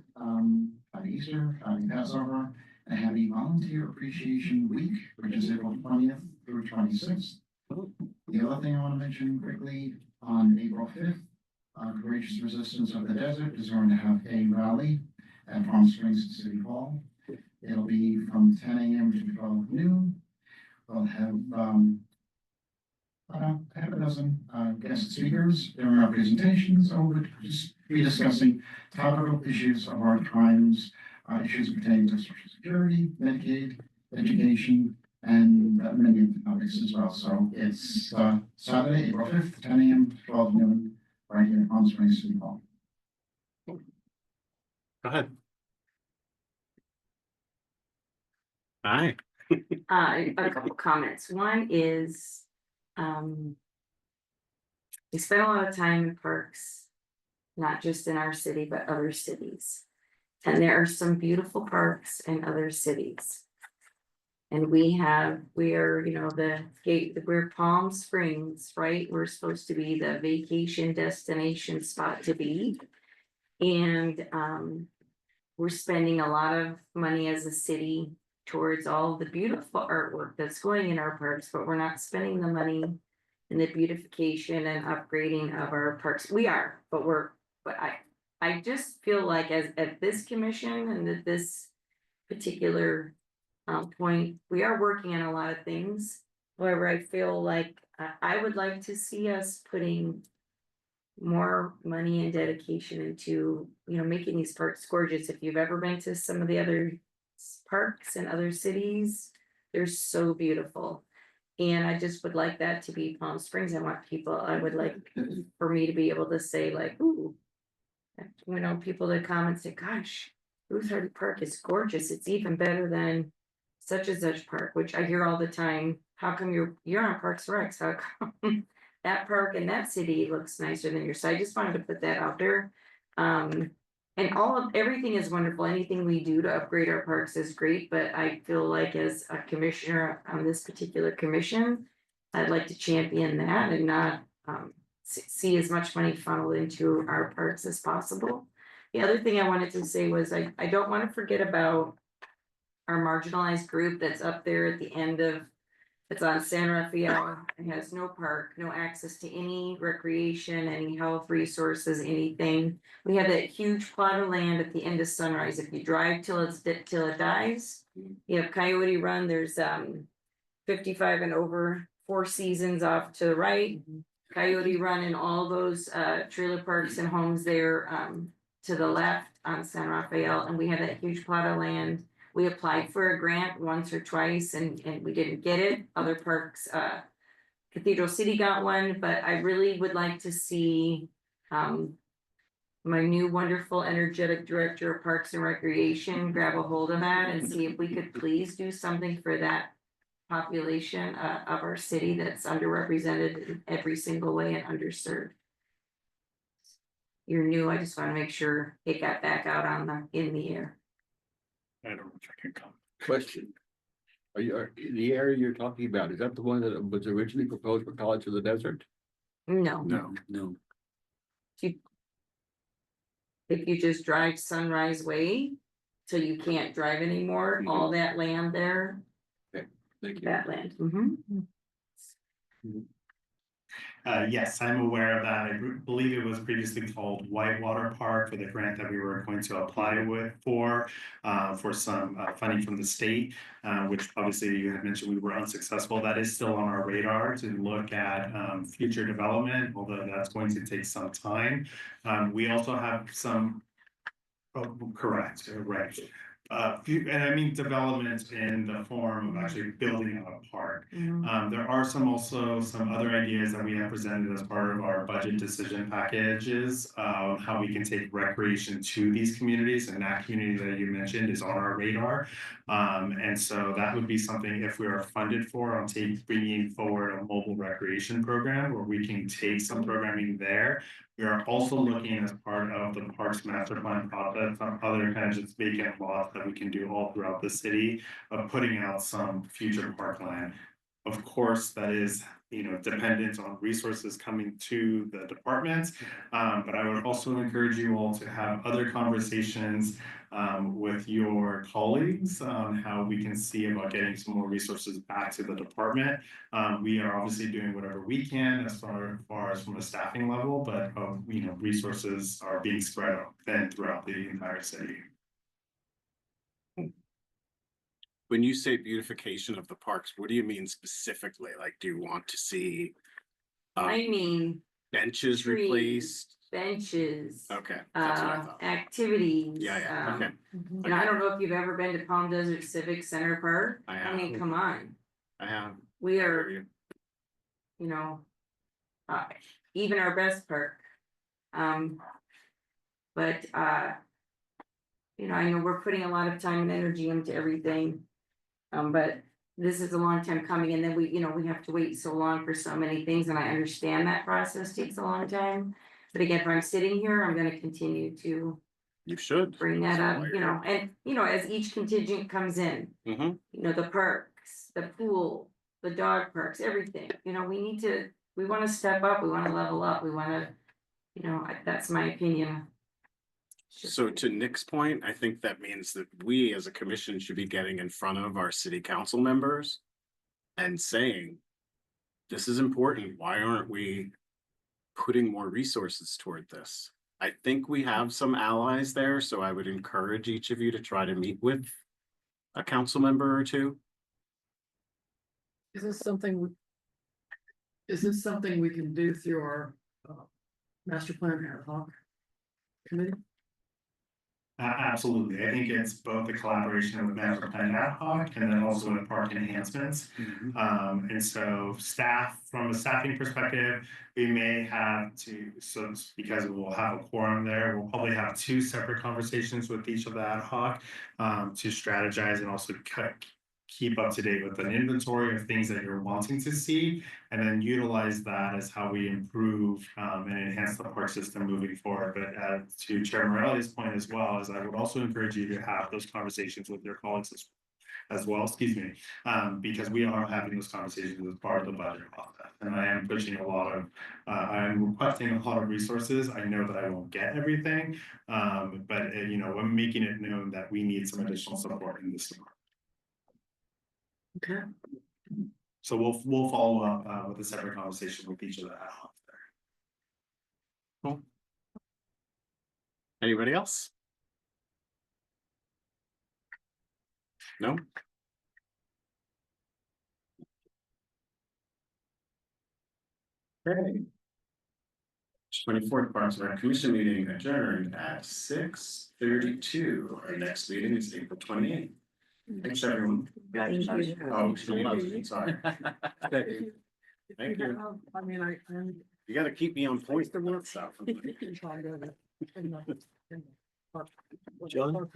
happy Easter, happy Passover, and happy Volunteer Appreciation Week, which is April 20th through 26th. The other thing I want to mention quickly, on April 5th, Courageous Resistance of the Desert is going to have a rally at Palm Springs City Hall. It'll be from 10 a.m. to 12 noon. We'll have half a dozen guest speakers during our presentations. We'll just be discussing topical issues of our times, issues pertaining to Social Security, Medicaid, education, and many of the topics as well. So it's Saturday, April 5th, 10 a.m. to 12 noon, right here in Palm Springs City Hall. Go ahead. Hi. A couple comments. One is, we spend a lot of time in parks, not just in our city, but other cities. And there are some beautiful parks in other cities. And we are, we're Palm Springs, right? We're supposed to be the vacation destination spot to be. And, we're spending a lot of money as a city towards all the beautiful artwork that's going in our parks, but we're not spending the money in the beautification and upgrading of our parks. We are, but I just feel like as at this commission and at this particular point, we are working on a lot of things. However, I feel like I would like to see us putting more money and dedication into, making these parks gorgeous. If you've ever been to some of the other parks in other cities, they're so beautiful. And I just would like that to be Palm Springs. I would like for me to be able to say like, ooh, people that come and say, gosh, Ruth Hardy Park is gorgeous. It's even better than such and such park, which I hear all the time. How come you're on Parks and Recs? How come that park in that city looks nicer than yours? So I just wanted to put that out there. And everything is wonderful. Anything we do to upgrade our parks is great, but I feel like as a commissioner on this particular commission, I'd like to champion that and not see as much money funneled into our parks as possible. The other thing I wanted to say was I don't want to forget about our marginalized group that's up there at the end of, it's on San Rafael. It has no park, no access to any recreation, any health resources, anything. We have that huge plot of land at the end of Sunrise. If you drive till it dies, you have Coyote Run. There's 55 and over, Four Seasons off to the right. Coyote Run and all those trailer parks and homes there to the left on San Rafael. And we have that huge plot of land. We applied for a grant once or twice and we didn't get it. Other parks, Cathedral City got one, but I really would like to see my new wonderful energetic director of Parks and Recreation grab a hold of that and see if we could please do something for that population of our city that's underrepresented in every single way and underserved. You're new, I just want to make sure it got back out in the air. I don't know if I can come. Question. Are the area you're talking about, is that the one that was originally proposed for College of the Desert? No. No. If you just drive Sunrise Way till you can't drive anymore, all that land there, Thank you. that land. Yes, I'm aware of that. I believe it was previously called Whitewater Park for the grant that we were going to apply for some funding from the state, which obviously you had mentioned we were unsuccessful. That is still on our radar to look at future development, although that's going to take some time. We also have some, correct, right. And I mean development in the form of actually building out a park. There are some other ideas that we have presented as part of our budget decision packages of how we can take recreation to these communities, and that community that you mentioned is on our radar. And so that would be something, if we are funded for, on bringing forward a mobile recreation program where we can take some programming there. We are also looking as part of the Parks Master Plan process on other kinds of vacant lots that we can do all throughout the city of putting out some future parkland. Of course, that is, dependent on resources coming to the departments. But I would also encourage you all to have other conversations with your colleagues on how we can see about getting some more resources back to the department. We are obviously doing whatever we can as far as from a staffing level, but resources are being spread thin throughout the entire city. When you say beautification of the parks, what do you mean specifically? Like, do you want to see I mean, benches trees, replaced? benches, Okay, that's what I thought. activities. Yeah, okay. And I don't know if you've ever been to Palm Desert Civic Center Park. I I have. mean, come on. I have. We I hear are, you. you know. Even our best park. But you know, I know we're putting a lot of time and energy into everything. But this is a long time coming, and then we, you know, we have to wait so long for so many things, and I understand that process takes a long time. But again, if I'm sitting here, I'm gonna continue to You should. bring that That's up, why you know, and, you know, as each contingent comes in. Mm-hmm. You know, the parks, the pool, the dog parks, everything, you know, we wanna step up, we wanna level up, we wanna, you know, that's my opinion. So to Nick's point, I think that means that we as a commission should be getting in front of our city council members and saying, this is important. Why aren't we putting more resources toward this? I think we have some allies there, so I would encourage each of you to try to meet with a council member or two. Is this something we can do through our master plan ad hoc committee? Absolutely. I think it's both the collaboration with Master Plan Ad Hoc and then also with park enhancements. And so staff, from a staffing perspective, we may have to, so it's because we'll have a quorum there, we'll probably have 2 separate conversations with each of the ad hoc to strategize and also keep up to date with an inventory of things that you're wanting to see, and then utilize that as how we improve and enhance the park system moving forward. But to Chair Morelli's point as well, is I would also encourage you to have those conversations with your colleagues as well, excuse me, because we are having those conversations as part of the budget process. And I am pushing a lot of, I'm requesting a lot of resources. I know that I won't get everything, but you know, I'm making it known that we need some additional support in this department. Okay. So we'll follow up with a separate conversation with each of the ad hoc there. Cool. Anybody else? No? Okay. 24th Parks and Rec Commission meeting adjourned at 6:32. Our next meeting is April 28th. Thanks, everyone. Oh, sorry. Thank you. I mean, You gotta keep me on point to work stuff. I'm. John?